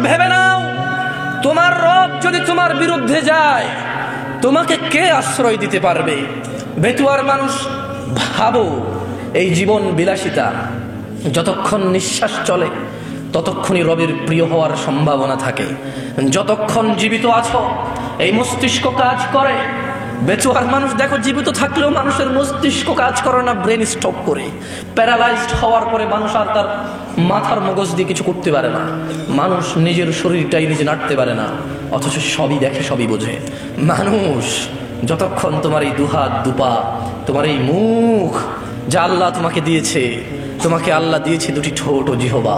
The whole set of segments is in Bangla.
ভেবে নাও, তোমার রব যদি তোমার বিরুদ্ধে যায়, তোমাকে কে আশ্রয় দিতে পারবে? বেতুয়ার মানুষ, ভাবো, এই জীবন বিলাসিতা, যতক্ষণ নিঃশ্বাস চলে ততক্ষণই রবের প্রিয় হওয়ার সম্ভাবনা থাকে। যতক্ষণ জীবিত আছো এই মস্তিষ্ক কাজ করে। বেচুয়ার মানুষ দেখো, জীবিত থাকলেও মানুষের মস্তিষ্ক কাজ করে না, ব্রেন স্টপ করে। প্যারালাইজড হওয়ার পরে মানুষ আর তার মাথার মগজ দিয়ে কিছু করতে পারে না। মানুষ নিজের শরীরটাই নিজে নাড়তে পারে না, অথচ সবই দেখে, সবই বোঝে। মানুষ যতক্ষণ তোমার এই দুহাত দুপা, তোমার এই মুখ যা আল্লাহ তোমাকে দিয়েছে, তোমাকে আল্লাহ দিয়েছে দুটি ঠোঁট ও জিহবা,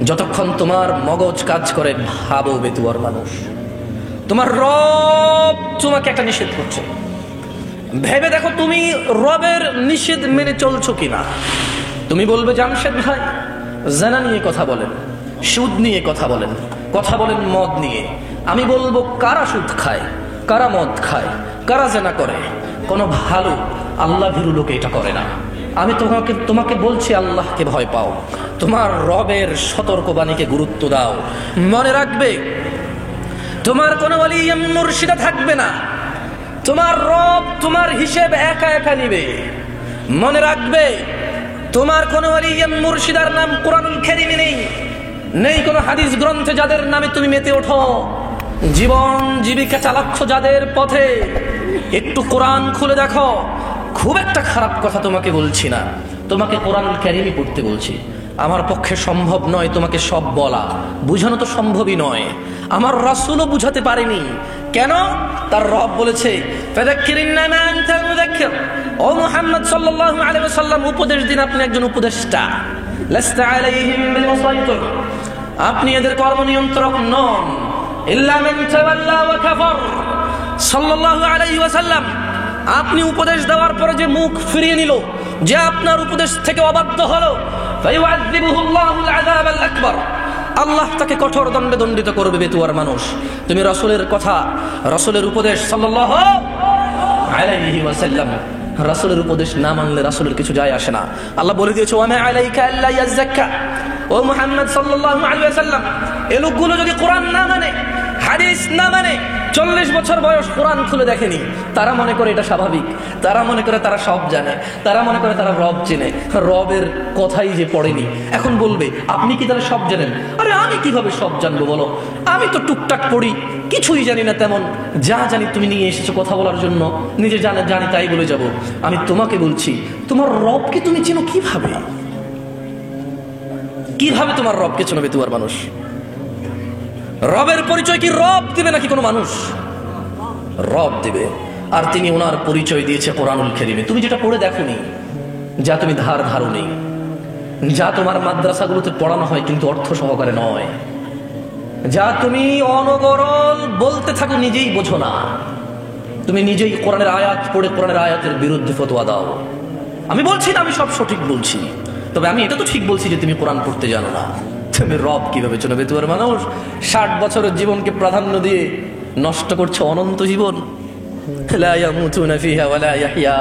যতক্ষণ তোমার মগজ কাজ করে, ভাবো বেতুয়ার মানুষ, তোমার রব তোমাকে একটা নিষেধ করছে। ভেবে দেখো তুমি রবের নিষেধ মেনে চলছো কিনা। তুমি বলবে, জামশেদ ভাই জানা নিয়ে কথা বলেন, সুদ নিয়ে কথা বলেন, কথা বলেন মদ নিয়ে। আমি বলবো, কারা সুদ খায়, কারা মদ খায়, কারা জানা করে? কোনো ভালো আল্লাহ ভীরু লোক এটা করে না। আমি তোমাকে বলছি, আল্লাহকে ভয় পাও, তোমার রবের সতর্কবাণীকে গুরুত্ব দাও। মনে রাখবে, তোমার কোনো ওলি মুর্শিদা থাকবে না, তোমার রব তোমার হিসেব একা একা নিবে। মনে রাখবে, তোমার কোনো ওলি মুর্শিদার নাম কোরআনুল কারীমে নেই, নেই কোনো হাদিস গ্রন্থে যাদের নামে তুমি মেতে ওঠো। জীবন জীবিকা চালাচ্ছ যাদের পথে, একটু কোরআন খুলে দেখো। খুব একটা খারাপ কথা তোমাকে বলছি না, তোমাকে কোরআনুল কারীমই পড়তে বলছি। আমার পক্ষে সম্ভব নয় তোমাকে সব বলা, বুঝানো তো সম্ভবই নয়। আমার রাসূলও বুঝাতে পারেনি। কেন? তার রব বলেছে, ফাযাক্কির ইন্নামা আনতা মুযাক্কির। ও মুহাম্মদ সাল্লাল্লাহু আলাইহি ওয়াসাল্লাম, উপদেশ দিন, আপনি একজন উপদেষ্টা। লাস্তা আলাইহিম বিমুসাইতির, আপনি এদের কর্ম নিয়ন্ত্রক নন। ইল্লা মান তাওয়াল্লা ওয়া কাফার। সাল্লাল্লাহু আলাইহি ওয়াসাল্লাম, আপনি উপদেশ দেওয়ার পরে যে মুখ ফিরিয়ে নিল, যে আপনার উপদেশ থেকে অবাধ্য হলো, ফায়ুআযিবুহুল্লাহুল আযাবাল আকবার, আল্লাহ তাকে কঠোর দণ্ডে দণ্ডিত করবে। বেতুয়ার মানুষ, তুমি রাসূলের কথা, রাসূলের উপদেশ সাল্লাল্লাহু আলাইহি ওয়াসাল্লাম, রাসূলের উপদেশ না মানলে রাসূলের কিছু যায় আসে না। আল্লাহ বলে দিয়েছে, ওয়া মা আলাইকা আল্লা ইয়াযাক্কা। ও মুহাম্মদ সাল্লাল্লাহু আলাইহি ওয়াসাল্লাম, এই লোকগুলো যদি কোরআন না মানে, হাদিস না মানে, 40 বছর বয়স কোরআন খুলে দেখেনি, তারা মনে করে এটা স্বাভাবিক, তারা মনে করে তারা সব জানে, তারা মনে করে তারা রব চেনে, রবের কথাই যে পড়েনি। এখন বলবে, আপনি কি তাহলে সব জানেন? আরে আমি কিভাবে সব জানবো বলো? আমি তো টুকটাক পড়ি, কিছুই জানি না তেমন। যা জানি তুমি নিয়ে এসেছো কথা বলার জন্য, নিজে জানি তাই বলে যাব। আমি তোমাকে বলছি, তোমার রবকে তুমি চেনো কিভাবে? কিভাবে তোমার রবকে চেনো বেতুয়ার মানুষ? রবের পরিচয় কি রব দিবে নাকি কোনো মানুষ? রব দিবে, আর তিনি ওনার পরিচয় দিয়েছে কোরআনুল কারীমে। তুমি যেটা পড়ে দেখোনি, যা তুমি ধারো নেই, যা তোমার মাদ্রাসাগুলোতে পড়ানো হয় কিন্তু অর্থ সহকারে নয়, যা তুমি অনগরল বলতে থাকো, নিজেই বোঝো না, তুমি নিজেই কোরআনের আয়াত পড়ে কোরআনের আয়াতের বিরুদ্ধে ফতোয়া দাও। আমি বলছি না আমি সব সঠিক বলছি, তবে আমি এটা তো ঠিক বলছি যে তুমি কোরআন পড়তে জানো না। তুমি রব কিভাবে চেনো বেতুয়ার মানুষ? 60 বছরের জীবনকে প্রাধান্য দিয়ে নষ্ট করছো অনন্ত জীবন। লা ইয়ামুতুনা ফিহা ওয়া লা ইয়াহইয়া।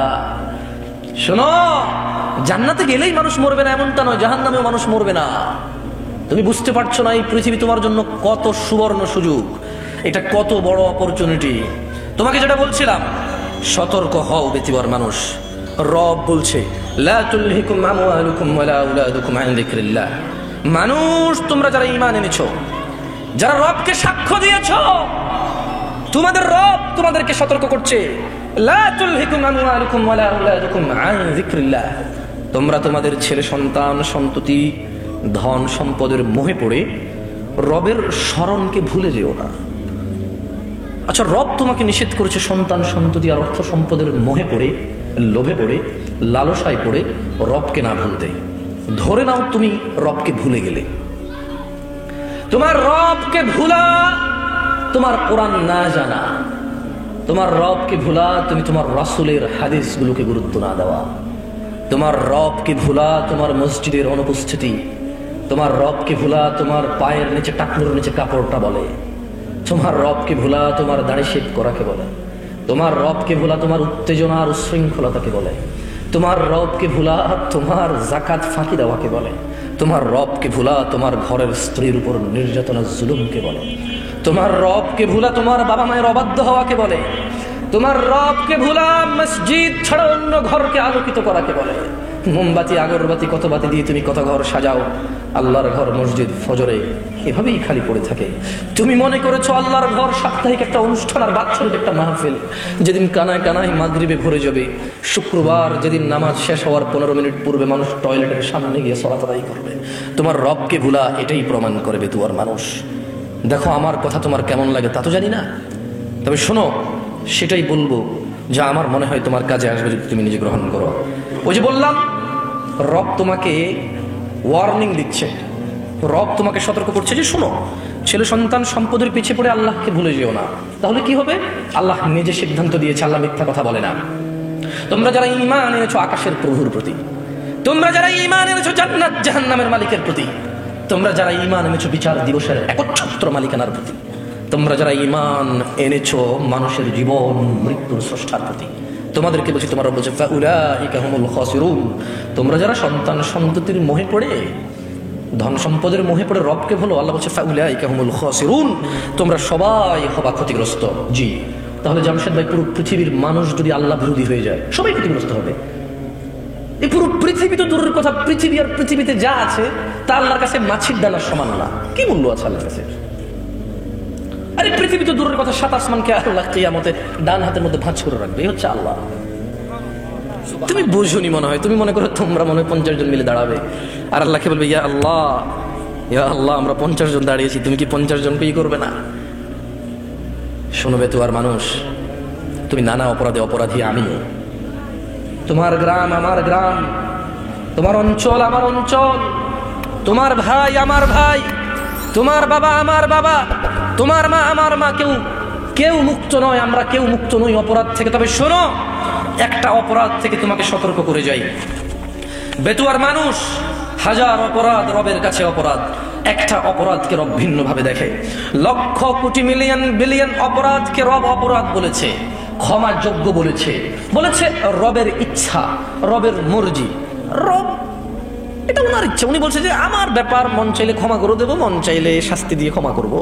শোনো, জান্নাতে গেলেই মানুষ মরবে না এমনটা নয়, জাহান্নামেও মানুষ মরবে না। তুমি বুঝতে পারছো না এই পৃথিবী তোমার জন্য কত সুবর্ণ সুযোগ, এটা কত বড় অপরচুনিটি। তোমাকে যেটা বলছিলাম, সতর্ক হও বেতুয়ার মানুষ। রব বলছে, লা তুলহিকুম আমওয়ালুকুম ওয়ালা আওলাদুকুম আন যিকরিল্লাহ। মানুষ, তোমরা যারা ঈমান এনেছো, যারা রবকে সাক্ষ্য দিয়েছো, তোমাদের রব তোমাদেরকে সতর্ক করছে, লা তুলহিকুম আমওয়ালুকুম ওয়ালা আওলাদুকুম আন যিকরিল্লাহ। তোমরা তোমাদের ছেলে সন্তান সন্ততি ধন সম্পদের মোহে পড়ে রবের স্মরণকে ভুলে যেও না। আচ্ছা, রব তোমাকে নিষেধ করেছে সন্তান সন্ততি আর অর্থ সম্পদের মোহে পড়ে, লোভে পড়ে, লালসায় পড়ে রবকে না ভুলতে। ধরে নাও তুমি রবকে ভুলে গেলে। তোমার রবকে ভুলা তোমার কোরআন না জানা, তোমার রবকে ভুলা তুমি তোমার রাসূলের হাদিসগুলোকে গুরুত্ব না দেওয়া, তোমার রবকে ভুলা তোমার মসজিদের অনুপস্থিতি, তোমার রবকে ভুলা তোমার পায়ের নিচে টাকনুর নিচে কাপড়টা বলে, তোমার রবকে ভুলা তোমার দাড়ি শেভ করাকে বলে, তোমার রবকে ভুলা তোমার উত্তেজনা আর উশৃঙ্খলতাকে বলে, তোমার রবকে ভুলা তোমার যাকাত ফাঁকি দেওয়াকে বলে, তোমার রবকে ভুলা তোমার ঘরের স্ত্রীর উপর নির্যাতনা জুলুমকে বলে। তোমার রবকে ভুলা তোমার বাবা মায়ের অবাধ্য হওয়াকে বলে। তোমার রবকে ভুলা মসজিদ ছাড়া অন্য ঘরকে আলোকিত করাকে বলে। মোমবাতি আগরবাতি কত বাতি দিয়ে তুমি কত ঘর সাজাও, আল্লাহর ঘর মসজিদ ফজরে এভাবেই খালি পড়ে থাকে। তুমি মনে করেছো আল্লাহর ঘর সাপ্তাহিক একটা অনুষ্ঠান আর বাৎসরিক একটা মাহফিল, যেদিন কানায় কানায় মাগরিবে ভরে যাবে। শুক্রবার যেদিন নামাজ শেষ হওয়ার 15 মিনিট পূর্বে মানুষ টয়লেটের সামনে গিয়ে সালাত আদায় করবে। তোমার রবকে ভুলা এটাই প্রমাণ করবে তোমার মানুষ। দেখো আমার কথা তোমার কেমন লাগে তা তো জানি না, তবে শোনো সেটাই বলবো যা আমার মনে হয় তোমার কাজে আসবে যদি তুমি নিজে গ্রহণ করো। ওই যে বললাম রব তোমাকে ওয়ার্নিং দিচ্ছে, রব তোমাকে সতর্ক করছে যে শোনো, ছেলে সন্তান সম্পদের পিছিয়ে পড়ে আল্লাহকে ভুলে যেও না। তাহলে কি হবে? আল্লাহ নিজে সিদ্ধান্ত দিয়েছে, আল্লাহ মিথ্যা কথা বলে না। তোমরা যারা ঈমান এনেছো আকাশের প্রভুর প্রতি, তোমরা যারা ঈমান এনেছো জান্নাত জাহান্নামের মালিকের প্রতি, তোমরা যারা ঈমান এনেছো বিচার দিবসের একচ্ছত্র মালিকানার প্রতি, তোমরা যারা ঈমান এনেছো মানুষের জীবন মৃত্যুর স্রষ্টার প্রতি, তোমাদেরকে বলছি তোমার রব বলছে ফাউলাইকা হুমুল খাসিরুন। তোমরা যারা সন্তান সন্ততির মোহে পড়ে ধন সম্পদের মোহে পড়ে রবকে ভুলো, আল্লাহ বলছে ফাউলাইকা হুমুল খাসিরুন, তোমরা সবাই হবা ক্ষতিগ্রস্ত। জি, তাহলে জামশেদ ভাই পুরো পৃথিবীর মানুষ যদি আল্লাহ বিরোধী হয়ে যায় সবাই ক্ষতিগ্রস্ত হবে। এই পুরো পৃথিবী তো দূরের কথা, পৃথিবী আর পৃথিবীতে যা আছে তা আল্লাহর কাছে মাছির দানার সমান না। কি মূল্য আছে আল্লাহর কাছে? আরে পৃথিবী তো দূরের কথা, 7 আসমানকে আল্লাহ কিয়ামতে ডান হাতের মধ্যে ভাঁজ করে রাখবে, এই হচ্ছে আল্লাহ। তুমি বুঝুনি মনে হয়, তুমি মনে করো তোমরা মনে হয় 50 জন মিলে দাঁড়াবে আর আল্লাহকে বলবে ইয়া আল্লাহ আমরা 50 জন দাঁড়িয়েছি, তুমি কি 50 জনকে করবে না? শোনবে তো আর মানুষ, তুমি নানা অপরাধে অপরাধী আমিও। তোমার গ্রাম আমার গ্রাম, তোমার অঞ্চল আমার অঞ্চল, তোমার ভাই আমার ভাই, তোমার বাবা আমার বাবা, তোমার মা আমার মা, কেউ মুক্ত নয়, আমরা কেউ মুক্ত নই অপরাধ থেকে। তবে শোনো, একটা অপরাধ থেকে তোমাকে সতর্ক করে যাই। বেতুয়ার মানুষ, হাজার অপরাধ রবের কাছে অপরাধ, একটা অপরাধকে রব ভিন্ন ভাবে দেখে। লক্ষ কোটি মিলিয়ন বিলিয়ন অপরাধকে রব অপরাধ বলেছে, ক্ষমা যোগ্য বলেছে, বলেছে রবের ইচ্ছা, রবের মর্জি। রব এটা ওনার ইচ্ছা, উনি বলছে যে আমার ব্যাপার, মন চাইলে ক্ষমা করে দেবো, মন চাইলে শাস্তি দিয়ে ক্ষমা করব।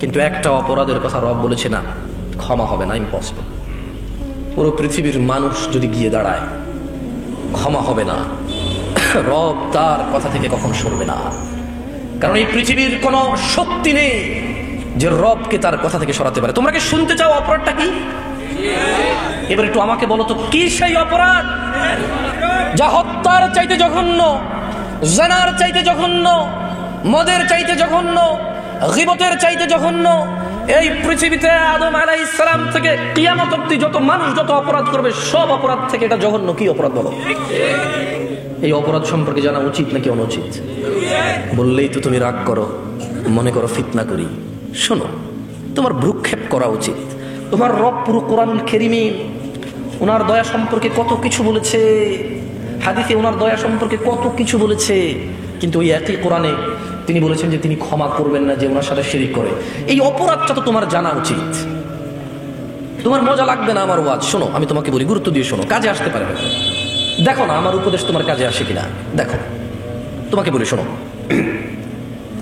কিন্তু একটা অপরাধের কথা রব বলেছে না, ক্ষমা হবে না, ইম্পসিবল। পুরো পৃথিবীর মানুষ যদি গিয়ে দাঁড়ায় ক্ষমা হবে না, রব তার কথা থেকে কখন সরবে না। কারণ এই পৃথিবীর কোনো শক্তি নেই যে রবকে তার কথা থেকে সরাতে পারে। তোমরা কি শুনতে চাও অপরাধটা কি? এবার একটু আমাকে বলো তো, কি সেই অপরাধ যা হত্যার চাইতে জঘন্য, জানার চাইতে জঘন্য, মদের চাইতে জঘন্য, গীবতের চাইতে জঘন্য? এই পৃথিবীতে আদম আলাইহিস সালাম থেকে কিয়ামত অবধি যত মানুষ যত অপরাধ করবে সব অপরাধ থেকে এটা জঘন্য। কি অপরাধ বলো? এই অপরাধ সম্পর্কে জানা উচিত নাকি অনুচিত? বললেই তো তুমি রাগ করো, মনে করো ফিতনা করি। শোনো, তোমার ভ্রুক্ষেপ করা উচিত। তোমার রব পুরো কোরআনুল কারীমে ওনার দয়া সম্পর্কে কত কিছু বলেছে, হাদিসে ওনার দয়া সম্পর্কে কত কিছু বলেছে, কিন্তু ওই একই কোরআনে তিনি বলেছেন যে তিনি ক্ষমা করবেন না যে ওনার সাথে শিরিক করে। এই অপরাধটা তো তোমার জানা উচিত। তোমার মজা লাগবে না আমার ওয়াজ, শোনো আমি তোমাকে বলি, গুরুত্ব দিয়ে শোনো, কাজে আসতে পারবে। দেখো না আমার উপদেশ তোমার কাজে আসে কিনা, দেখো। তোমাকে বলি শোনো,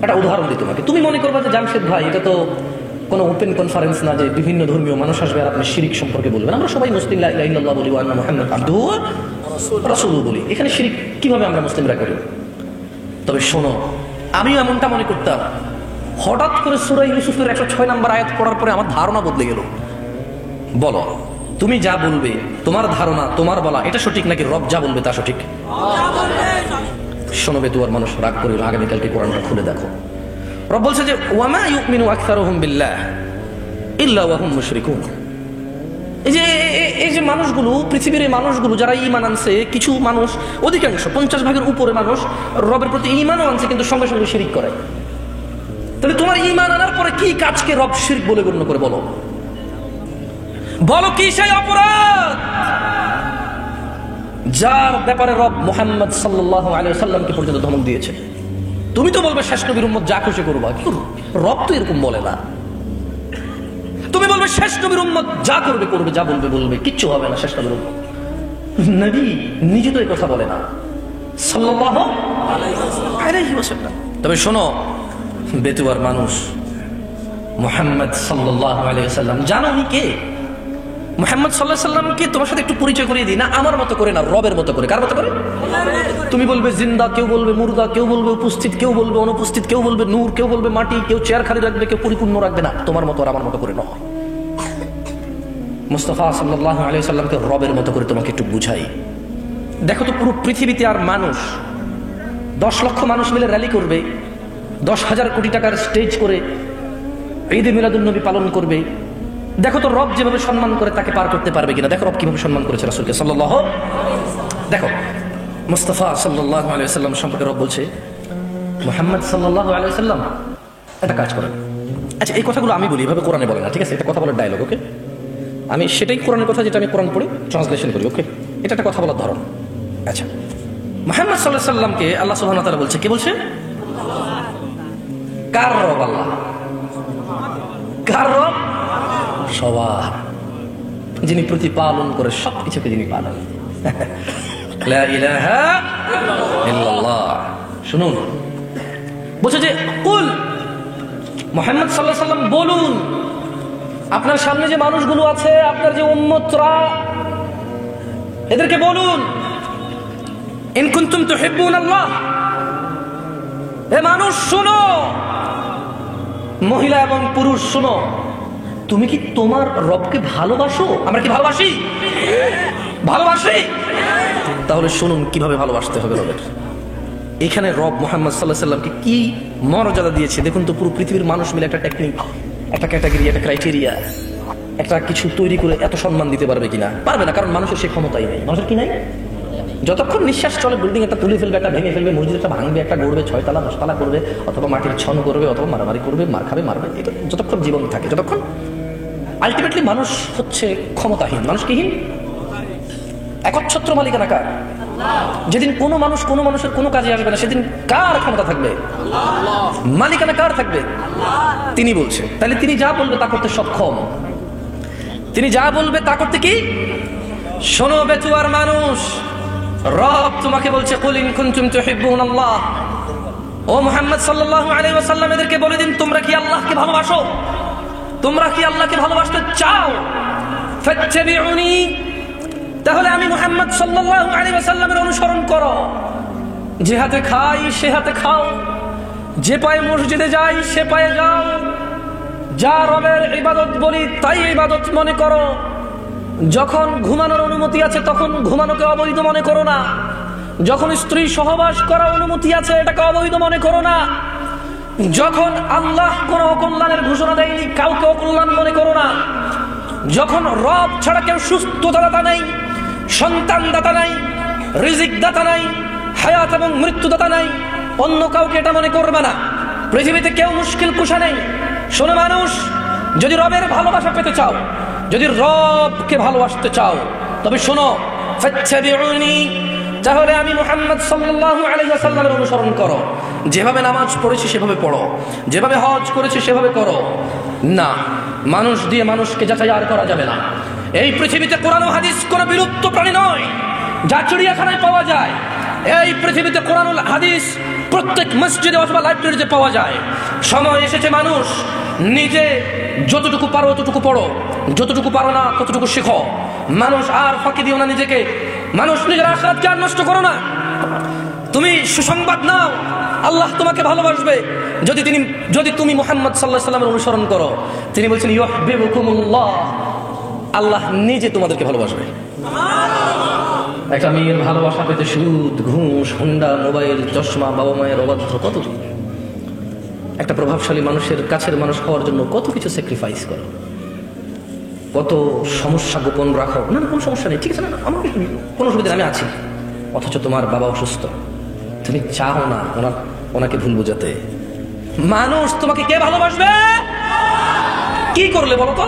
একটা উদাহরণ দিই তোমাকে। তুমি মনে করবে যে জামশেদ ভাই এটা তো কোনো ওপেন কনফারেন্স না যে বিভিন্ন ধর্মীয় মানুষ আসবে আর আপনি শিরিক সম্পর্কে বলবেন। আমরা সবাই মুসলিম, লা ইলাহা ইল্লাল্লাহ বলি, ওয়া আন্না মুহাম্মাদান আবদুহু ওয়া রাসূলুহু বলি। এখানে শিরিক কিভাবে আমরা মুসলিমরা করি? তবে শোনো, আমিও এমনটা মনে করতাম। হঠাৎ করে সূরা ইউসুফের 106 নম্বর আয়াত পড়ার পরে আমার ধারণা বদলে গেল। বলো তুমি যা বলবে, তোমার ধারণা, তোমার বলা এটা সঠিক নাকি রব যা বলবে তা সঠিক? শোনো বেতুয়ার মানুষ, রাগ করে আগামীকালকে কোরআনটা খুলে দেখো। রব বলছে যে ওয়ামা ইউমিনু আকসারুহুম বিল্লাহ ইল্লা ওয়া হুম মুশরিকুন। এই যে মানুষগুলো, পৃথিবীর এই মানুষগুলো যারা ঈমান আনছে, কিছু মানুষ, অধিকাংশ 50 ভাগের উপরে মানুষ রবের প্রতি ঈমানও আনছে কিন্তু সঙ্গে সঙ্গে শিরিক করে। তাহলে তোমার ঈমান আনার পরে কি কাজকে রব শিরক বলে গণ্য করে? বলো বলো কি সেই অপরাধ যার ব্যাপারে রব মুহাম্মদ সাল্লাল্লাহু আলাইহি ওয়াসাল্লামকে পর্যন্ত ধমক দিয়েছে? তুমি তো বলবে শেষ নবীর উম্মত যা খুশি করবা, কিন্তু রব তো এরকম বলে না। তুমি বলবে শেষ নবীর উম্মত যা করবে করবে, যা বলবে বলবে, কিচ্ছু হবে না শেষ নবীর উম্মত। নবী নিজে তো এই কথা বলে না সাল্লাল্লাহু আলাইহি ওয়াসাল্লাম। তবে শোনো, বেতুয়ার মানুষ মুহাম্মদ সাল্লাল্লাহু আলাইহি ওয়াসাল্লাম জানো উনি কে? মুহাম্মদ সাল্লাল্লাহু আলাইহি ওয়াসাল্লামকে তোমার সাথে একটু পরিচয় করিয়ে দিই না, আমার মতো করে না, রবের মতো করে। কার মতো করে? তুমি বলবে জিন্দা, কেউ বলবে মুর্দা, কেউ বলবে উপস্থিত, কেউ বলবে অনুপস্থিত, কেউ বলবে নূর, কেউ বলবে মাটি, কেউ চেয়ার খালি রাখবে, কেউ পরিপূর্ণ রাখবে না। তোমার মতো আর আমার মতো করে নয়। মুস্তাফা সাল্লাল্লাহু আলাইহি ওয়াসাল্লামকে রবের মতো করে তোমাকে একটু বুঝাই। দেখো তো, পুরো পৃথিবীতে আর মানুষ 10 লক্ষ মানুষ মিলে র্যালি করবে, 10,000 কোটি টাকার স্টেজ করে ঈদে মিলাদুন নবী পালন করবে। দেখো তো রব যেভাবে সম্মান করে তাকে পার করতে পারবে কিনা। দেখো রব কিভাবে সম্মান করেছে রাসূলকে সাল্লাল্লাহু। দেখো মুস্তাফা সাল্লাল্লাহু আলাইহি ওয়াসাল্লাম সম্পর্কে রব বলছে, মুহাম্মদ সাল্লাল্লাহু আলাইহি ওয়াসাল্লাম একটা কাজ করেন। আচ্ছা, এই কথাগুলো আমি বলি, এভাবে কোরআনে বলে না, ঠিক আছে? এটা কথা বলার ডায়লগ, ওকে? আমি সেটাই কোরআনের কথা যেটা আমি কোরআন পড়ে ট্রান্সলেশন করি, ওকে? এটা একটা কথা বলার ধরন। আচ্ছা, মুহাম্মদ সাল্লাল্লাহু আলাইহি ওয়াসাল্লামকে আল্লাহ সুবহানাহু ওয়া তাআলা বলছে, কে বলছে? কার রব? আল্লাহ। কার রব? সবার, যিনি প্রতিপালন করে সবকিছুকে, যিনি পালন। লা ইলাহা ইল্লাল্লাহ। শুনুন, বলছে যে কুল, মুহাম্মদ সাল্লাল্লাহু আলাইহি ওয়াসাল্লাম বলুন, আপনার সামনে যে মানুষগুলো আছে, আপনার যে উম্মতরা, এদেরকে বলুন, ইন কুনতুম তুহিব্বুনাল্লাহ। এ মানুষ শুনো, মহিলা এবং পুরুষ শুনো, তুমি কি তোমার রবকে ভালোবাসো? আমরা কি ভালোবাসি? ভালোবাসি। তাহলে শুনুন কিভাবে ভালোবাসতে হবে রবের। এখানে রব মুহাম্মদ সাল্লাল্লাহু আলাইহি ওয়াসাল্লামকে কি মর্যাদা দিয়েছে দেখুন তো। পুরো পৃথিবীর মানুষ মিলে একটা টেকনিক, একটা ক্যাটাগরি, একটা ক্রাইটেরিয়া, একটা কিছু তৈরি করে এত সম্মান দিতে পারবে কিনা? পারবে না, কারণ মানুষের সেই ক্ষমতাই নেই। মানুষের কি নাই? যতক্ষণ নিঃশ্বাস চলে, বিল্ডিং একটা তুলে ফেলবে, একটা ভেঙে ফেলবে, মসজিদ একটা ভাঙবে, একটা গড়বে, 6 তলা 10 তলা করবে, অথবা মাটির ছন করবে, অথবা মারামারি করবে, মার খাবে, মারবে। এটা যতক্ষণ জীবন থাকে, যতক্ষণ আলটিমেটলি মানুষ হচ্ছে ক্ষমতাহীন। মানুষ কিহীন? একচ্ছত্র মালিকানা কার? যেদিন কোনো মানুষ কোনো মানুষের কোনো কাজে আসবে না, সেদিন কার ক্ষমতা থাকবে? মালিকানা কার থাকবে? তিনি বলছে। তাহলে তিনি যা বলবে তা করতে সক্ষম। তিনি যা বলবে তা করতে কি? শোনো বেতুয়ার মানুষ, রব তোমাকে বলছে, কুল ইন কুনতুম তুহিব্বুনাল্লাহ। ও মুহাম্মদ সাল্লাল্লাহু আলাইহি ওয়াসাল্লাম, এদেরকে বলে দিন, তোমরা কি আল্লাহকে ভালোবাসো? তোমরা কি আল্লাহকে ভালোবাসতে চাও? ফাত্তাবিউনি, তাহলে আমি মুহাম্মদ সাল্লাল্লাহু আলাইহি ওয়াসাল্লামের অনুসরণ করো। যে হাতে খাই সে হাতে খাও, যে পায়ে মসজিদে যাই সে পায়ে যাও, যা রবের ইবাদত বলি তাই ইবাদত মনে করো। যখন ঘুমানোর অনুমতি আছে তখন ঘুমানোকে অবৈধ মনে করো না। যখন স্ত্রী সহবাস করার অনুমতি আছে এটাকে অবৈধ মনে করো না। যখন আল্লাহ কোন অকল্যাণের ঘোষণা দেয়নি কাউকে অকল্যাণ মনে করো না। যখন রব ছাড়া কেউ সুস্থতা দাতা নাই, সন্তান দাতা নাই, রিজিক দাতা নাই, হায়াত এবং মৃত্যু দাতা নাই, অন্য কাউকে এটা মনে করবে না। পৃথিবীতে কেউ মুশকিল কুশা নেই। শোনো মানুষ, যদি রবের ভালোবাসা পেতে চাও, যদি রবকে ভালোবাসতে চাও, তবে শোনো, ফাত্তাবিউনি, তাহলে আমি মুহাম্মদ সাল্লাল্লাহু আলাইহি ওয়াসাল্লামের অনুসরণ করো। যেভাবে নামাজ পড়েছি সেভাবে পড়ো, যেভাবে হজ করেছি সেভাবে করো। না, মানুষ দিয়ে মানুষকে যাচাই আর করা যাবে না। এই পৃথিবীতে কোরআন ও হাদিস কোনো বিলুপ্ত প্রাণী নয়, যা চিড়িয়াখানায় পাওয়া যায়। এই পৃথিবীতে কোরআন ও হাদিস প্রত্যেক মসজিদে অথবা লাইব্রেরিতে পাওয়া যায়। সময় এসেছে মানুষ নিজে যতটুকু পারো ততটুকু পড়ো, যতটুকু পারো না ততটুকু শেখো। মানুষ আর ফাঁকি দিও না নিজেকে। মানুষ নিজের আখিরাতকে আর নষ্ট করো না। তুমি সুসংবাদ নাও, আল্লাহ তোমাকে ভালোবাসবে যদি তুমি মুহাম্মদ সাল্লাল্লাহু আলাইহি ওয়াসাল্লামের অনুসরণ করো। তিনি বলছেন ইউহিব্বুকুমুল্লাহ, আল্লাহ নিজে তোমাদেরকে ভালোবাসবে। একটা মেয়ের ভালোবাসা পেতে সুদ, ঘুষ, হুন্ডা, মোবাইল, চশমা, বাবা মায়ের অবাধ্য, কত একটা প্রভাবশালী মানুষের কাছের মানুষ হওয়ার জন্য কত কিছু স্যাক্রিফাইস করো, কত সমস্যা গোপন রাখো। না কোনো সমস্যা নেই, ঠিক আছে, না আমাকে কোনো অসুবিধা, আমি আছি। অথচ তোমার বাবা অসুস্থ, তুমি চাও না ওনাকে ভুল বোঝাতে। মানুষ তোমাকে কে ভালোবাসবে? কি করলে বলো তো?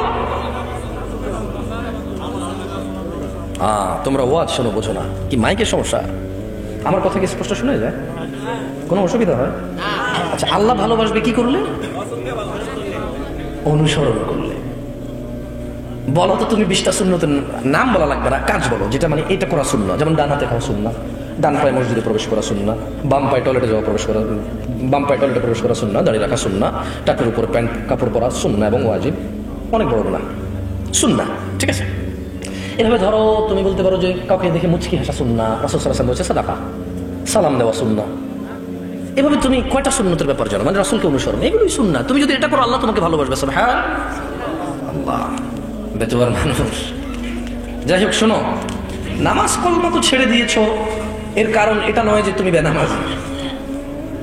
তোমরা ওয়াজ শোনো, বোঝো না কি? মাইকের সমস্যা? আমার কথা কি স্পষ্ট শুনে যায়? কোনো অসুবিধা হয়? আচ্ছা, আল্লাহ ভালোবাসবে কি করলে? অনুসরণ করলে। বলো তো তুমি 20টা সুন্নতের নাম বলা লাগবে না, কাজ বলো যেটা মানে এটা করা সুন্নাহ। যেমন ডান হাতে খাওয়া সুন্নাহ, ডান পায়ে মসজিদে প্রবেশ করা সুন্নাহ, বাম পায়ে টয়লেটে প্রবেশ করা সুন্নাহ, দাড়ি রাখা সুন্নাহ, টাকের উপর প্যান্ট কাপড় পরা সুন্নাহ এবং ওয়াজিব, অনেক বড় গুনাহ সুন্নাহ। ঠিক আছে, এভাবে ধরো তুমি বলতে পারো যে কাউকে দেখে মুচকি হাসা সুন্নাহ, রাসূল সাল্লাল্লাহু আলাইহি ওয়াসাল্লাম বলেছে সাদাকা, সালাম দেওয়া সুন্নাহ। এভাবে তুমি কয়টা সুন্নতের ব্যাপার জানো, মানে রাসূলকে অনুসরণ, এগুলোই সুন্নাহ। তুমি যদি এটা করো আল্লাহ তোমাকে ভালোবাসবে। সুবহানাল্লাহ, বেতোয়ার মানুষ। যাই হোক, শোনো, নামাজ কলমা তো ছেড়ে দিয়েছো, এর কারণ এটা নয় যে তুমি বেনামাজি।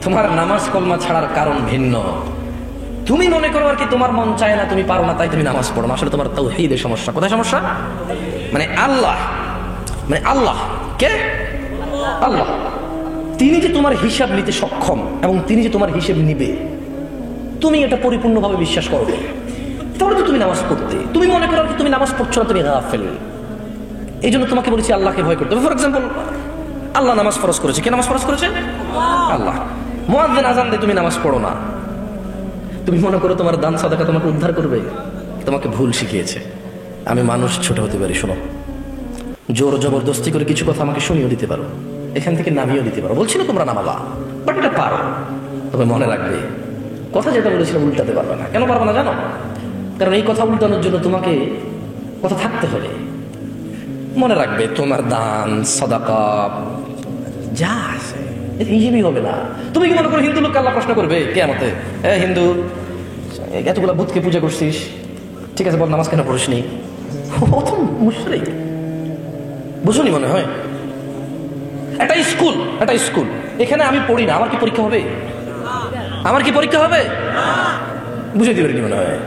তোমার নামাজ কলমা ছাড়ার কারণ ভিন্ন। তুমি মনে করো আর কি তোমার মন চায় না, তুমি পারো না, তাই তুমি নামাজ পড়ো না। আসলে তোমার তাওহীদের সমস্যা। কোথায় সমস্যা? মানে আল্লাহ কে? আল্লাহ। তিনি যে তোমার হিসাব নিতে সক্ষম এবং তিনি যে তোমার হিসেব নিবে, তুমি এটা পরিপূর্ণভাবে বিশ্বাস করো, তাহলে তো তুমি নামাজ পড়তে। তুমি মনে করো কি তুমি নামাজ পড়ছো না, তুমি গাফেল। এই জন্য তোমাকে বলেছি আল্লাহকে ভয় করতে হবে। ফর এক্সাম্পল, আল্লাহ নামাজ ফরজ করেছে। কে নামাজ ফরজ করেছে? আল্লাহ। মুয়াজ্জিন আযান দেয়, তুমি নামাজ পড়ো না। তুমি মনে করো তোমার দান সাদাকা তোমাকে উদ্ধার করবে, তোমাকে ভুল শিখিয়েছে। আমি মানুষ, ছোট হতে পারি। শোনো, জোর জবরদস্তি করে কিছু কথা আমাকে শুনিয়ে দিতে পারো, এখান থেকে নামিয়েও দিতে পারো। বলছি না তোমরা নামাবা, বাট এটা পারো। তবে মনে রাখবে, কথা যেটা বলেছিলাম উল্টাতে পারবে না। কেন পারবে না জানো? কারণ এই কথা উল্টানোর জন্য তোমাকে কথা থাকতে হবে। মনে রাখবে, তোমার দান সাদাকা যা আছে হিসেবেই হবে না। তুমি কি মনে করো হিন্দু লোককে আল্লাহ প্রশ্ন করবে কিয়ামতে, হিন্দু এতগুলা বুতকে পূজা করছিস, ঠিক আছে বল নামাজ কেন পড়িসনি? ও তো মুশরিক। বুঝুনি মনে হয়? একটা স্কুল, এখানে আমি পড়ি না, আমার কি পরীক্ষা হবে? বুঝে দিবে কি মনে হয়?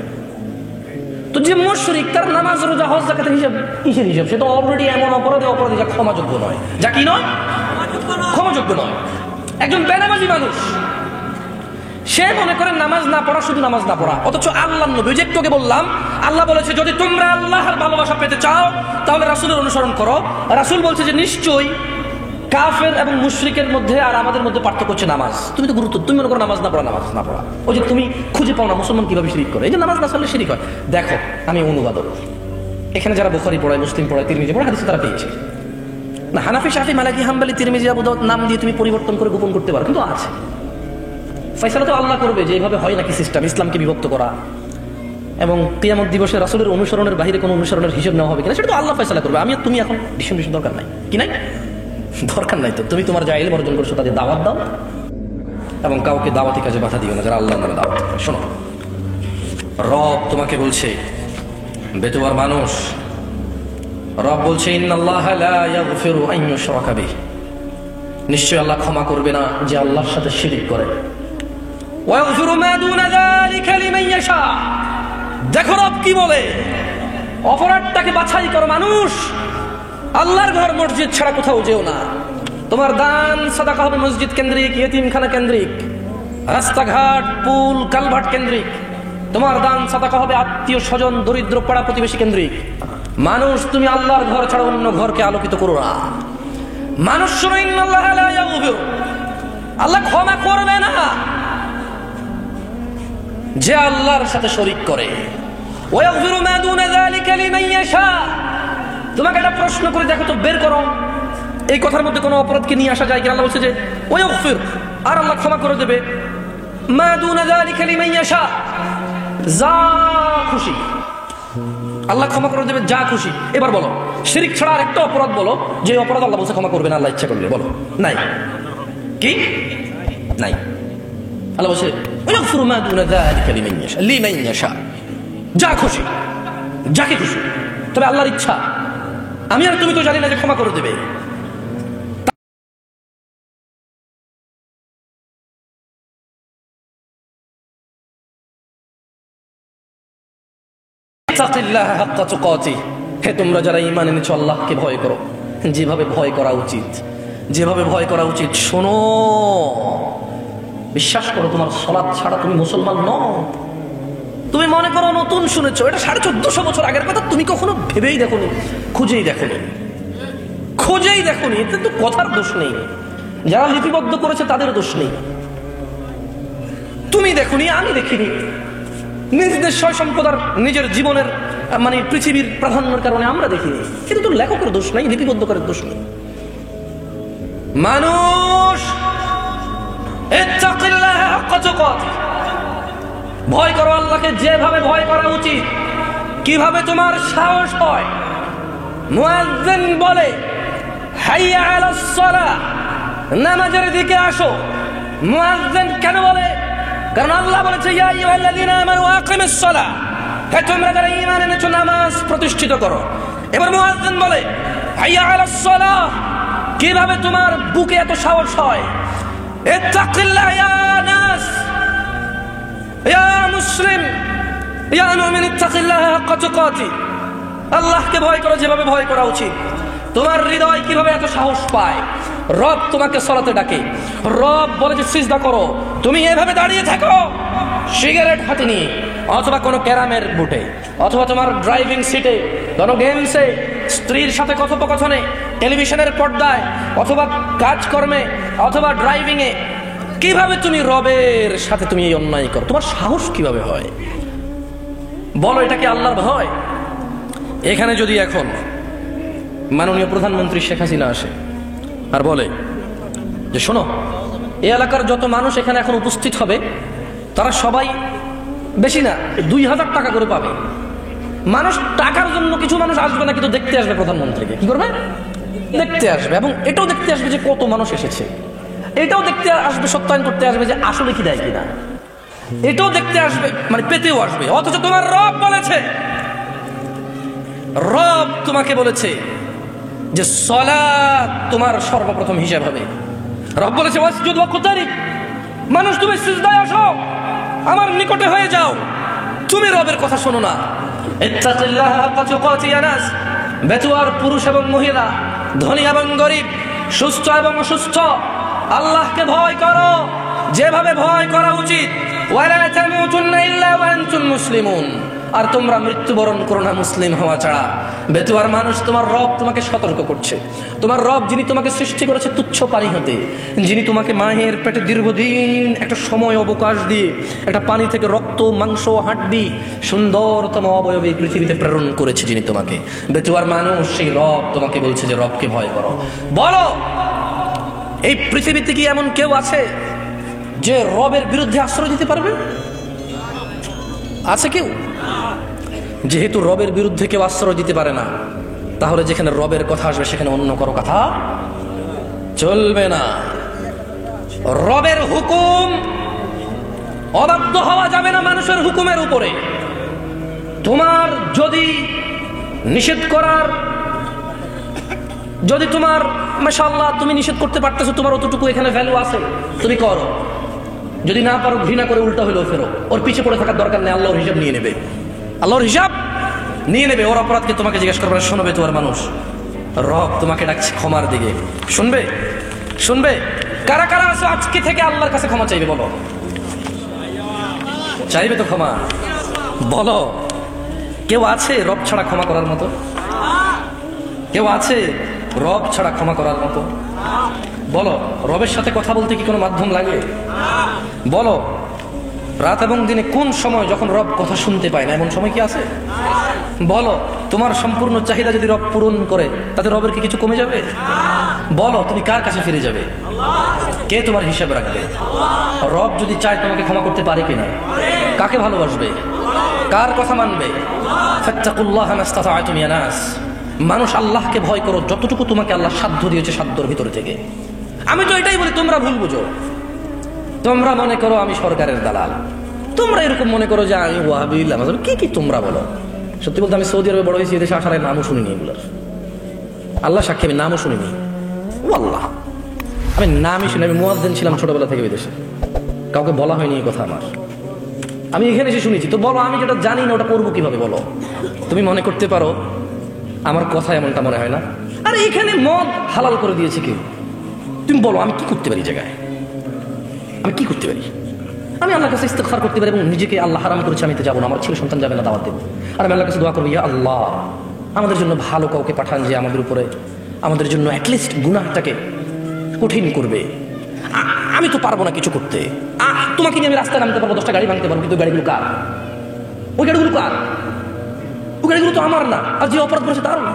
তো যে মুশরিক, তার নামাজ রোজা হজ যাকাতের হিসাব কিসের হিসাব? সে তো অলরেডি এমন অপরাধী যা ক্ষমাযোগ্য নয়। যা কি নয়? ক্ষমাযোগ্য নয়। একজন বেনামাজি মানুষ, সে মনে করে নামাজ না পড়া শুধু নামাজ না পড়া, অথচ আল্লাহর নবী, যে একটু বললাম, আল্লাহ বলেছে যদি তোমরা আল্লাহর ভালোবাসা পেতে চাও তাহলে রাসূলের অনুসরণ করো। রাসূল বলছে যে নিশ্চয়ই কাফের এবং মুশরিকের মধ্যে আর আমাদের মধ্যে পার্থক্য হচ্ছে নামাজ। তুমি তো তুমি মনে করো নামাজ না পড়া। ওই যে তুমি খুঁজে পাও না মুসলমান কিভাবে শিরিক করে, এই যে নামাজ না পড়লে শিরিক হয়। দেখো, আমি অনুবাদক, এখানে যারা বুখারী পড়ায়, মুসলিম পড়ায়, তিরমিজি পড়ায়, হাদিস তারা পেয়েছে না। হানাফি, শাফি, মালিকি, হাম্বলি, তিরমিজি, আবু দাউদ নাম দিয়ে তুমি পরিবর্তন করে গোপন করতে পারো, কিন্তু আছে। ফয়সালা তো আল্লাহ করবে যে এইভাবে হয় নাকি সিস্টেম, ইসলামকে বিভক্ত করা এবং কিয়ামত দিবসে রাসূলের অনুসরণের বাইরে কোনো অনুসরণের হিসাব নেওয়া হবে কিনা, সেটা তো আল্লাহ ফয়সালা করবে। আমি তুমি এখন ডিসিশন দরকার নাই। কি নাই? দরকার নাই। তো তুমি তোমার যা ইলম অর্জন করছো তাদের দাওয়াত দাও এবং কাউকে দাওয়াতি কাজে বাধা দিও না যারা আল্লাহর নামে দাওয়াত দেয়। শোনো, রব তোমাকে বলছে, বেতোয়ার মানুষ, রব বলছে ইন্নাল্লাহা লা ইয়াগফিরু আন ইউশরাকা বিহি, নিশ্চয় আল্লাহ ক্ষমা করবে না যে আল্লাহর সাথে শিরক করে। ওয়া ইয়াগফিরু মা দুনা যালিকা লিমান ইয়াশা। দেখো রব কি বলে, অপরাধটাকে বাছাই করো মানুষ। আল্লাহর ঘর মসজিদ ছাড়া কোথাও যেও না। তোমার দান সাদাকা হবে মসজিদ কেন্দ্রিক, ইতিমখানা কেন্দ্রিক, রাস্তাঘাট, পুল, কালভার্ট কেন্দ্রিক। তোমার দান সাদাকা হবে আত্মীয় স্বজন, দরিদ্র পাড়া প্রতিবেশী কেন্দ্রিক। মানুষ, তুমি আল্লাহর ঘর ছাড়া অন্য ঘরকে আলোকিত করো না। মানুষ, শোনো, ইন্নাল্লাহা লা ইয়াগফিরু, আল্লাহ ক্ষমা করবে না যে আল্লাহর সাথে শরীক করে। ওয়া ইয়াগফিরু মা দুনা যালিকা লিমান ইয়াশা। তোমাকে একটা প্রশ্ন করে দেখো তো, বের করো এই কথার মধ্যে কোনো অপরাধকে নিয়ে আসা যায় কি? আল্লাহ বলছে যে ওয়া ইয়াগফির, আর আল্লাহ ক্ষমা করে দেবে, মা দুনা যালিকা লিমান ইয়াশা, যা খুশি আল্লাহ ক্ষমা করে দেবে, যা খুশি। এবার বলো, শিরক ছাড়া আর একটা অপরাধ বলো যে অপরাধ আল্লাহ বলছে ক্ষমা করবে না আল্লাহ ইচ্ছা করলে, বলো। নাই। কি নাই? আল্লাহ বলছে ওয়া ইয়াগফিরু মা দুনা যালিকা লিমান ইয়াশা, যা খুশি, যাকে খুশি। তবে আল্লাহর ইচ্ছা, আমি আর তুমি তো জানি না যে ক্ষমা করে দেবে। হে তোমরা যারা ঈমান এনেছো, আল্লাহকে ভয় করো যেভাবে ভয় করা উচিত। শোনো, বিশ্বাস করো, তোমার সালাত ছাড়া তুমি মুসলমান নও। তুমি মনে করো নতুন শুনেছো, এটা 1450 বছর আগের কথা। তুমি কখনো ভেবেই দেখোনি, খুঁজেই দেখোনি। এতে তো কথার দোষ নেই, যারা লিপিবদ্ধ করেছে তাদের দোষ নেই। তুমি দেখোনি, আমি দেখিনি। নিজ দেশ সম্পদার নিজের জীবনের মানে পৃথিবীর প্রাধান্যের কারণে আমরা দেখিনি। কিন্তু তো লেখকের দোষ নাই, লিপিবদ্ধ করার দোষ নেই। মানুষ ইত্তাকিল্লাহ হাক্কা তুকাতিহ, ভয় করো আল্লাহকে যেভাবে ভয় করা উচিত। কিভাবে তোমার সাহস হয়? মুয়াজ্জিন বলে হাইয়া আলাস সালাহ, নামাজের দিকে আসো। মুয়াজ্জিন কেন বলে? কারণ আল্লাহ বলেছে ইয়া আইয়ুহাল্লাযীনা আমানু আকিমিস সালাহ, হে তোমরা যারা ঈমান এনেছো নামাজ প্রতিষ্ঠিত করো। এবার মুয়াজ্জিন বলে হাইয়া আলাস সালাহ, কিভাবে তোমার বুকে এত সাহস হয়? ইত্তাকিল্লাহ ইয়া নাস, ইয়া মুসলিম, ইয়া মুমিন, ইত্তাকিল্লাহ হাক্কা তুকাতিহ, আল্লাহকে ভয় করো যেভাবে ভয় করা উচিত। তোমার হৃদয় কিভাবে এত সাহস পায়? রব তোমাকে সালাতে ডাকে, রব বলে যে সিজদা করো, তুমি এভাবে দাঁড়িয়ে থাকো সিগারেট হাতে নিয়ে, অথবা কোনো ক্যারামের বুটে, অথবা তোমার ড্রাইভিং সিটে, কোনো গেমসে, স্ত্রীর সাথে কথোপকথনে, টেলিভিশনের পর্দায়, অথবা কাজকর্মে, অথবা ড্রাইভিং এ। কিভাবে তুমি রবের সাথে তুমি এই অন্যায় করো? তোমার সাহস কিভাবে হয়? বলো, এটা কি আল্লাহর ভয়? এখানে যদি এখন মাননীয় প্রধানমন্ত্রী শেখ হাসিনা আসে আর বলে যে শোনো, এই এলাকার যত মানুষ এখানে এখন উপস্থিত হবে তারা সবাই বেশি না 2000 টাকা করে পাবে। মানুষ টাকার জন্য, কিছু মানুষ আসবে না কিন্তু দেখতে আসবে প্রধানমন্ত্রীকে। কি করবে? দেখতে আসবে, এবং এটাও দেখতে আসবে যে কত মানুষ এসেছে, এটাও দেখতে আসবে, সত্যায়ন করতে আসবে যে আসলে কি দেয় কিনা, এটাও দেখতে আসবে, মানে পেতেও আসবে। অথচ তোমার রব বলেছে, রব তোমাকে বলেছে যে সালাত তোমার সর্বপ্রথম হিসাব হবে। রব বলেছে ওয়াসজুদ ওয়াকতারিব, মানুষ তুমি সিজদায় আসো, আমার নিকটে হয়ে যাও। তুমি রবের কথা শোনো না। ইত্তাকিল্লাহ হাক্কা তুকাতিহ ইয়া নাস, বেতুয়ার পুরুষ এবং মহিলা, ধনী এবং গরিব, সুস্থ এবং অসুস্থ, আল্লাহকে ভয় করো যেভাবে ভয় করা উচিত। ওয়ালা তামুতুন্না ইল্লা ওয়া আনতুম মুসলিমুন, আর তোমরা মৃত্যুবরণ করো না মুসলিম হওয়া ছাড়া। বেতুয়ার মানুষ, তোমার রব তোমাকে সতর্ক করছে। তোমার রব, যিনি তোমাকে সৃষ্টি করেছে তুচ্ছ পানি হতে, যিনি তোমাকে মায়ের পেটে দীর্ঘদিন একটা সময় অবকাশ দিয়ে একটা পানি থেকে রক্ত, মাংস, হাড্ডি, সুন্দরতম অবয়বে পৃথিবীতে প্রেরণ করেছে, যিনি তোমাকে। বেতুয়ার মানুষ, সেই রব তোমাকে বলছে যে রবকে ভয় করো। বলো, এই পৃথিবীতে কি এমন কেউ আছে যে রবের বিরুদ্ধে আশ্রয় দিতে পারবে? আছে কেউ? যেহেতু রবের বিরুদ্ধে কেউ আশ্রয় দিতে পারে না, তাহলে যেখানে রবের কথা আসবে সেখানে অন্য কারো কথা চলবে না। রবের হুকুম অবাধ্য হওয়া যাবে না মানুষের হুকুমের উপরে। তোমার যদি নিষেধ করার, যদি তোমার মাশাআল্লাহ তুমি নিষেধ করতে পারতেছো, তোমার অতটুকু এখানে ভ্যালু আছে, তুমি করো। যদি না পারো, ঘৃণা করে উল্টা হলেও ফেরো। ওর পিছে পড়ে থাকার দরকার নেই, আল্লাহর হিসাব নিয়ে নেবে, আল্লাহর হিসাব নিয়ে নেবে। ওর অপরাধকে তোমাকে জিজ্ঞেস করবে না। শোনবে তোমার মানুষ, রব তোমাকে ডাকছে ক্ষমার দিকে। শুনবে? শুনবে? কারা কারা আছো আজকে থেকে আল্লাহর কাছে ক্ষমা চাইবে? বলো, চাইবে তো ক্ষমা? বলো, কেউ আছে রব ছাড়া ক্ষমা করার মতো? কেউ আছে রব ছাড়া ক্ষমা করার মতো? বলো, রবের সাথে কথা বলতে কি কোনো মাধ্যম লাগে? বলো, রাত এবং দিনে কোন সময় যখন রব কথা শুনতে পায় না, এমন সময় কি আছে? বলো, তোমার সম্পূর্ণ চাহিদা যদি রব পূরণ করে, তাতে রবের কি কিছু কমে যাবে? বলো, তুমি কার কাছে ফিরে যাবে? কে তোমার হিসাব রাখবে? রব যদি চায় তোমাকে ক্ষমা করতে পারে কিনা? কাকে ভালোবাসবে? কার কথা মানবে? ফাত্তাকুল্লাহা মাস্তাতা'তুম ইয়া নাস, মানুষ আল্লাহকে ভয় করো যতটুকু তোমাকে আল্লাহ সাধ্য দিয়েছে, সাধ্যর ভিতরে থেকে। আমি তো এটাই বলি, তোমরা ভুল বুঝো। তোমরা মনে করো আমি সরকারের দালাল, তোমরা এরকম মনে করো যে আমি ওয়াহাবি, কি কি তোমরা বলো। সত্যি বলতে আমি সৌদি আরবে বড় হয়েছি, এদেশে আসার আগে নামও শুনিনি এগুলোর। আল্লাহ সাক্ষী, আমি নামও শুনিনি। ও আল্লাহ, আমি নামই শুনি। আমি মুয়াজ্জিন ছিলাম ছোটবেলা থেকে বিদেশে, কাউকে বলা হয়নি এই কথা আমার। আমি এখানে এসে শুনেছি। তো বলো, আমি যেটা জানি না ওটা করবো কিভাবে? বলো, তুমি মনে করতে পারো আমার কথা এমনটা মনে হয় না? আর এখানে মদ হালাল করে দিয়েছে কেউ। তুমি বলো, আমি কি করতে পারি? জায়গায় আমি কি করতে পারি? আমি আল্লাহর কাছে ইস্তেগফার করতে পারি এবং নিজেকে, আল্লাহ হারাম করেছে আমি তো যাবো না, আমার ছেলে সন্তান যাবে না, দাওয়াত দেবো। আর আমি আল্লাহর কাছে দোয়া করবো, ইয়া আল্লাহ আমাদের জন্য ভালো কাউকে পাঠান যে আমাদের উপরে, আমাদের জন্য অ্যাটলিস্ট গুনাহটাকে কঠিন করবে। আমি তো পারবো না কিছু করতে। তোমাকে নিয়ে আমি রাস্তায় নামতে পারবো, 10টা গাড়ি ভাঙতে পারবো, কিন্তু গাড়িগুলো কার? ওই গাড়িগুলো কার? ওই গাড়িগুলো তো আমার না। আর যে অপরাধ করেছে তার না।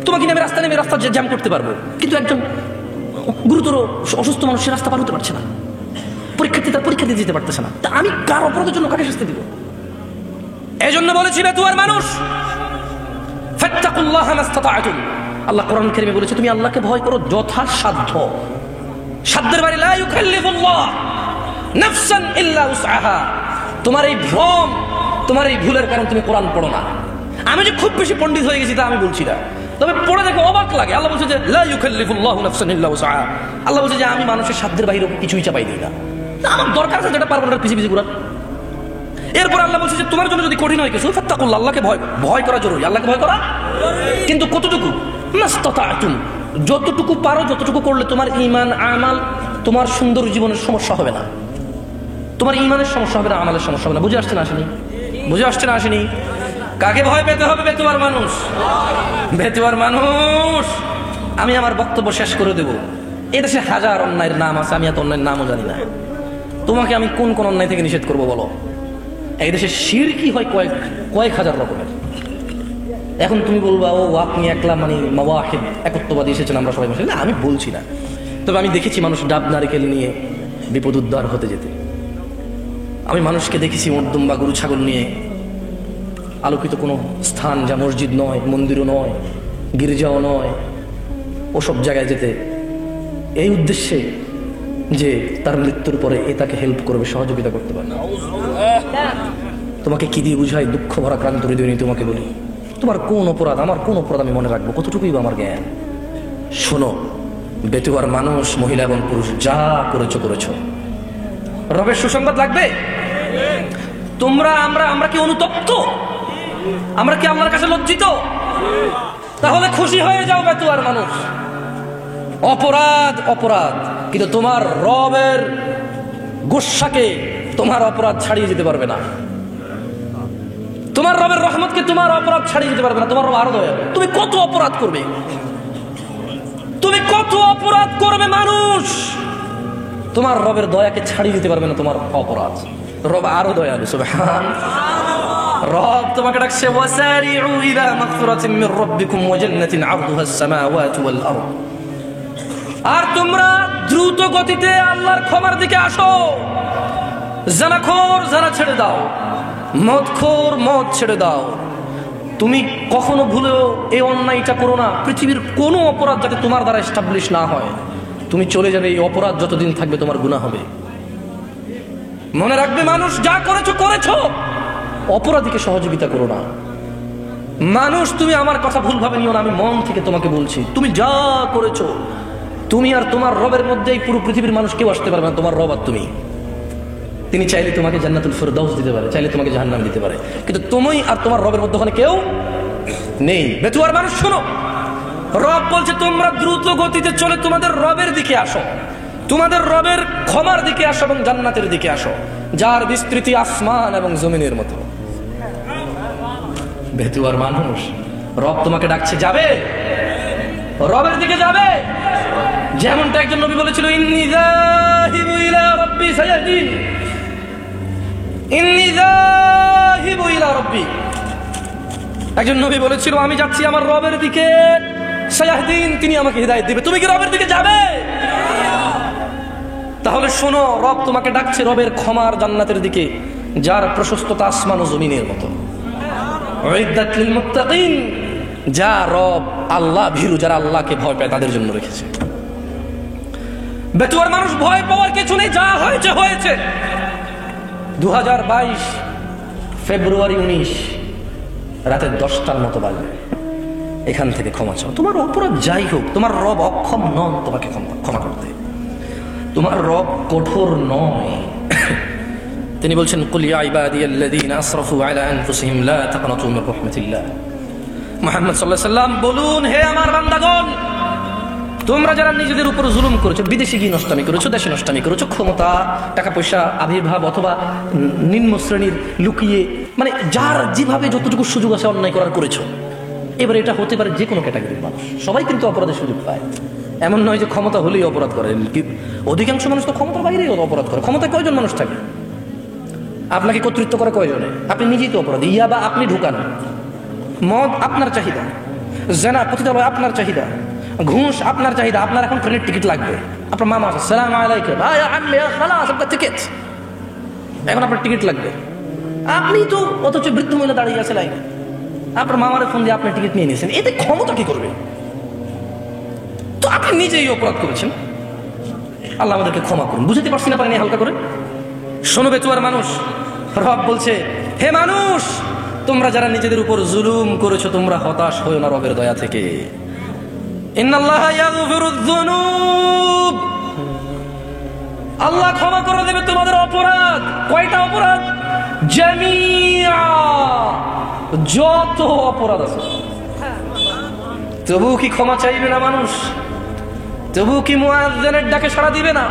তোমাকে নেমে রাস্তা জ্যাম করতে পারবো, কিন্তু একজন গুরুতর অসুস্থ মানুষ সে রাস্তা পার হতে পারছে না, পরীক্ষার্থী তার পরীক্ষা দিতে যেতে পারতেছে না, তা আমি কার অপরাধের জন্য কাকে শাস্তি দিব? এই জন্য বলেছি বেতুয়ার মানুষ, ফাত্তাকুল্লাহ মাস্তাতা'তুম। আল্লাহ কোরআন কারীমে বলেছে তুমি আল্লাহকে ভয় করো যথাসাধ্য। সাধ্যের বাইরে লা ইউকাল্লিফুল্লাহ নাফসান ইল্লা উসআহা। তোমার এই ভ্রম, তোমার এই ভুলের কারণে তুমি কোরআন পড়ো না। আমি যে খুব বেশি পণ্ডিত হয়ে গেছি তা আমি বলছি না, তবে পড়ে দেখো অবাক লাগে। আল্লাহ বলছে যে লা ইউকাল্লিফুল্লাহু নাফসান ইল্লা উসআহা। আল্লাহ বলছে যে আমি মানুষের সাধ্যের বাইরে কিছুই চাপাই দিই না, আমার দরকার আছে যেটা পারবো না পিছিয়ে পিছিয়ে ঘুরা। এরপর আল্লাহ বলছে যে তোমার জন্য যদি কঠিন হয় কিছু, ফাত্তাকুল্লাহ, আল্লাহকে ভয় করা জরুরি, আল্লাহকে ভয় করা। কিন্তু কতটুকু? মাস্তাতা'তুম, যতটুকু পারো, যতটুকু করলে তোমার ঈমান আমাল, তোমার সুন্দর জীবনের সমস্যা হবে না, তোমার ঈমানের সমস্যা হবে না, আমালের সমস্যা হবে না। বুঝে আসছে না আসেনি? বুঝে আসছে না আসেনি? কাকে ভয় পেতে হবে? বেতুয়ার মানুষ, বেতুয়ার মানুষ। আমি আমার বক্তব্য শেষ করে দেব। এদেশে হাজার অন্যায়ের নাম আছে, আমি এত অন্যায়ের নামও জানি না। তোমাকে আমি কোন কোন অন্যায় থেকে নিষেধ করবো বলো? এই দেশে শিরকি হয় কয়েক হাজার রকমের। এখন তুমি বলবা ও আপনি একলা মানে মাওয়াহিদ একত্ববাদী এসেছেন, আমরা সবাই বসে না, আমি বলছি না। তবে আমি দেখেছি মানুষ ডাব নারিকেল নিয়ে বিপদ উদ্ধার হতে যেতে। আমি মানুষকে দেখেছি মধ্যম বা গরু ছাগল নিয়ে আলোকিত কোনো স্থান, যা মসজিদ নয়, মন্দিরও নয়, গির্জাও নয়, ওসব জায়গায় যেতে, এই উদ্দেশ্যে যে তার মৃত্যুর পরে এ তাকে হেল্প করবে, সহযোগিতা করতে পারে। তোমাকে কি দিয়ে বুঝাই? দুঃখ ভরা ক্রান্ত হৃদয় নিয়ে তোমাকে বলি, তোমার কোন অপরাধ, আমার কোন অপরাধ আমি মনে রাখবো? কতটুকুই বা আমার জ্ঞান? শোনো বেতুয়ার মানুষ, মহিলা এবং পুরুষ, যা করেছো রবের সুসংবাদ লাগবে। তোমরা আমরা কি অনুতপ্ত? আমরা কি আল্লাহর কাছে লজ্জিত? তাহলে খুশি হয়ে যাও বেতুয়ার মানুষ। অপরাধ, কিন্তু তোমার রবের গুসাকে তোমার অপরাধ ছাড়িয়ে যেতে পারবে না। তোমার রবের রহমতকে তোমার অপরাধ ছাড়িয়ে যেতে পারবে না। তোমার রব আরো দয়ালু। তুমি কত অপরাধ করবে মানুষ, তোমার রবের দয়াকে ছাড়িয়ে দিতে পারবে না তোমার অপরাধ। রব আরো দয়ালু, সুবহান। রব তোমাকে ডাকছে ওয়াসারিউ ইলা মাগফিরাতিন মির রাব্বিকুম ওয়া জান্নাতিন আরদুহাস সামাওয়াতু ওয়াল আরদ। আর তোমরা দ্রুত গতিতে আল্লাহর ক্ষমার দিকে আসো। জানাখোর জানা ছেড়ে দাও, মদখোর মদ ছেড়ে দাও। তুমি কখনো ভুলেও এই অন্যায়টা করো না। পৃথিবীর কোনো অপরাধ যাতে তোমার দ্বারা এস্টাবলিশ না হয়, তুমি চলে যাবে, এই অপরাধ যতদিন থাকবে তোমার গুনাহ হবে। মনে রাখবে মানুষ, যা করেছো, অপরাধীকে সহযোগিতা করো না। মানুষ তুমি আমার কথা ভুলভাবে নিও না, আমি মন থেকে তোমাকে বলছি, তুমি যা করেছো, তুমি আর তোমার রবের মধ্যেই পুরো পৃথিবীর মানুষ কেউ আসতে পারবে না। তোমার রব আর তুমি, তিনি চাইলে তোমাকে জান্নাতুল ফিরদাউস দিতে পারে, চাইলে তোমাকে জাহান্নাম দিতে পারে, কিন্তু তুমি আর তোমার রবের মধ্যে ওখানে কেউ নেই। বেতুয়ার মানুষ শোনো, রব বলছে তোমরা দ্রুত গতিতে চলে তোমাদের রবের দিকে আসো, তোমাদের রবের ক্ষমার দিকে আসো এবং জান্নাতের দিকে আসো, যার বিস্তৃতি আসমান এবং জমিনের মতো। বেতুয়ার মানুষ, রব তোমাকে ডাকছে, যাবে রবের দিকে যাবে। যেমনটা একজন নবী বলেছিল, ইন্নী যাহিবু ইলা রাব্বি সায়াহদিন, ইন্নী যাহিবু ইলা রাব্বি। একজন নবী বলেছিল, আমি যাচ্ছি আমার রবের দিকে, সায়াহদিন, তিনি আমাকে হিদায়াত দিবে। তুমি কি রবের দিকে যাবে? তাহলে শোনো, রব তোমাকে ডাকছে রবের ক্ষমার জান্নাতের দিকে, যার প্রশস্ততা আসমান ও জমিনের মতো। উইদ্দাত লিল মুত্তাকিন, যা রব আল্লাহ ভীরু, যারা আল্লাহকে ভয় পায় তাদের জন্য রেখেছে। বেতুয়ার মানুষ, ভয় পাওয়ার কিছু নেই, যা হয়েছে হয়েছে। 2022 ফেব্রুয়ারি 19 রাতে 10টার মতো বাজবে। এখান থেকে ক্ষমা চাও। তোমার অপরাধ যাই হোক, তোমার রব অক্ষম নন তোমাকে ক্ষমা করতে। তোমার রব কঠোর নয়। তিনি বলছেন, কুল ইয়া ইবাদিয়াল্লাযীনা আসরাফু আলা আনফুসিহিম লা তাকনাতু মির রাহমাতিল্লাহ। মুহাম্মদ সাল্লাল্লাহু আলাইহি ওয়াসাল্লাম বলুন, হে আমার বান্দাগণ, তোমরা যারা নিজেদের উপর জুলুম করেছো, বিদেশে গিয়ে নষ্টামি করেছো, দেশে নষ্টামি করেছো, ক্ষমতা, টাকা পয়সা, আবির্ভাব অথবা নিম্ন শ্রেণীর লুকিয়ে, মানে যার যেভাবে যতটুকু সুযোগ আছে অন্যায় করার করেছো। এবার এটা হতে পারে যে কোনো ক্যাটাগরির মানুষ, সবাই কিন্তু অপরাধের সুযোগ পায়। এমন নয় যে ক্ষমতা হলেই অপরাধ করে। অধিকাংশ মানুষ তো ক্ষমতার বাইরেই অপরাধ করে। ক্ষমতায় কয়জন মানুষ থাকে? আপনাকে কর্তৃত্ব করে কয়জনে? আপনি নিজেই তো অপরাধী। ইয়া বা আপনি ঢুকান, মদ আপনার চাহিদা, জেনা পতিতালয় আপনার চাহিদা, ঘুষ আপনার চাহিদা, আপনার এখন ট্রেনের টিকিট লাগবে। আপনার মামা আছে, সালাম আলাইকুম, খালাস আপনার টিকিট, এখন আপনার টিকিট লাগবে। আপনি তো অথচ বৃদ্ধ মহিলা দাঁড়িয়ে আছে লাইনে, আপনার মামারে ফোন দিয়ে আপনার টিকিট নিয়ে নিয়েছেন, এতে ক্ষমতা কি করবে? তো আপনি নিজেই অপরাধ করেছেন। আল্লাহ আমাদেরকে ক্ষমা করুন। বুঝতে পারছি না পারেনি হালকা করে। শোনো বেতুয়ার মানুষ, রব বলছে, হে মানুষ, তোমরা যারা নিজেদের উপর জুলুম করেছো তোমরা হতাশ হয়ো না রবের দয়া থেকে। ইন্নাল্লাহা ইয়াগফিরুয যুনুব, আল্লাহ ক্ষমা করে দেবে তোমাদের অপরাধ। কয়টা অপরাধ? জামিআ, যত অপরাধ আছে। তবু কি ক্ষমা চাইবে না মানুষ? তবু কি মুয়াজ্জিনের ডাকে সাড়া দিবে না?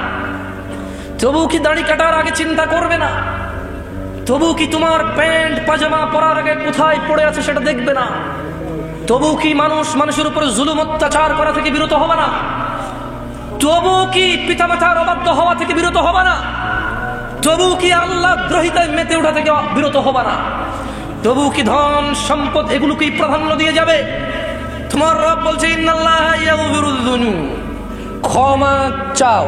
তবু কি দাড়ি কাটার আগে চিন্তা করবে না? তবু কি তোমার প্যান্ট পাজামা পরার আগে কোথায় পড়ে আছে সেটা দেখবে না? তবু কি মানুষের উপরে জুলুম অত্যাচার করা থেকে বিরত হবে না? তবু কি পিতামাতার অবাধ্য হওয়া থেকে বিরত হবে না? তবু কি আল্লাহ দ্রোহিতায় মেতে ওঠা থেকে বিরত হবে না? তবু কি ধন সম্পদ এগুলোকেই প্রাধান্য দিয়ে যাবে? তোমার রব বলছে, ইন্নাল্লাহা ইয়াগফিরুয যুনুব, ক্ষমা চাও।